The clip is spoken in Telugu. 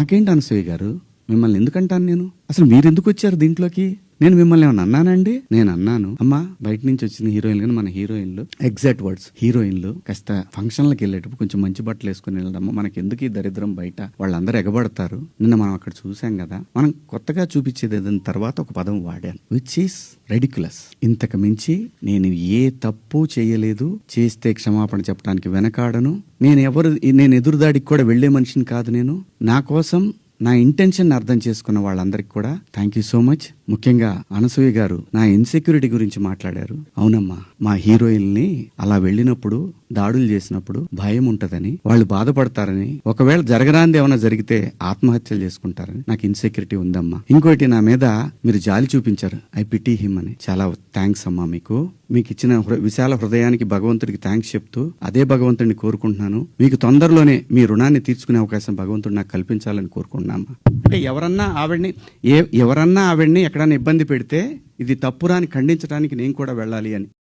నాకేంటి అనసూయ గారు, మిమ్మల్ని ఎందుకంటాను నేను? అసలు మీరెందుకు వచ్చారు దీంట్లోకి? నేను మిమ్మల్ని ఏమన్నా అన్నానండి? నేను అన్నాను, అమ్మా బయట నుంచి వచ్చిన హీరోయిన్లు కానీ మన హీరోయిన్లు, ఎగ్జాక్ట్ వర్డ్స్, హీరోయిన్లు కాస్త ఫంక్షన్లకు వెళ్ళేటప్పుడు కొంచెం మంచి బట్టలు వేసుకుని వెళ్ళడము, మనకి ఎందుకు ఈ దరిద్రం బయట, వాళ్ళందరూ ఎగబడతారు. నిన్న మనం అక్కడ చూసాం కదా, మనం కొత్తగా చూపించేది ఏదైనా తర్వాత ఒక పదం వాడాను, విచ్ ఈస్ రెడిక్యులస్. ఇంతకు మించి నేను ఏ తప్పు చేయలేదు, చేస్తే క్షమాపణ చెప్పడానికి వెనకాడను. నేను ఎదురుదాడికి కూడా వెళ్లే మనిషిని కాదు. నేను నా కోసం నా ఇంటెన్షన్ అర్థం చేసుకున్న వాళ్ళందరికీ కూడా థ్యాంక్ యూ సో మచ్. ముఖ్యంగా అనసూయ గారు నా ఇన్సెక్యూరిటీ గురించి మాట్లాడారు. అవునమ్మా, మా హీరోయిన్ని అలా వెళ్ళినప్పుడు, దాడులు చేసినప్పుడు భయం ఉంటదని, వాళ్ళు బాధపడతారని, ఒకవేళ జరగరాంది ఏమైనా జరిగితే ఆత్మహత్యలు చేసుకుంటారని నాకు ఇన్సెక్యూరిటీ ఉందమ్మా. ఇంకోటి, నా మీద మీరు జాలి చూపించారు, ఐ పిటీ హిమ్ అని. చాలా థ్యాంక్స్ అమ్మా. మీకు ఇచ్చిన విశాల హృదయానికి భగవంతుడికి థ్యాంక్స్ చెప్తూ అదే భగవంతుడిని కోరుకుంటున్నాను. మీకు తొందరలోనే మీ రుణాన్ని తీర్చుకునే అవకాశం భగవంతుడు నాకు కల్పించాలని కోరుకుంటున్నాను. అంటే ఎవరన్నా ఆవిడ్ని ఎక్కడైనా ఇబ్బంది పెడితే ఇది తప్పురా అని ఖండించడానికి నేను కూడా వెళ్ళాలి అని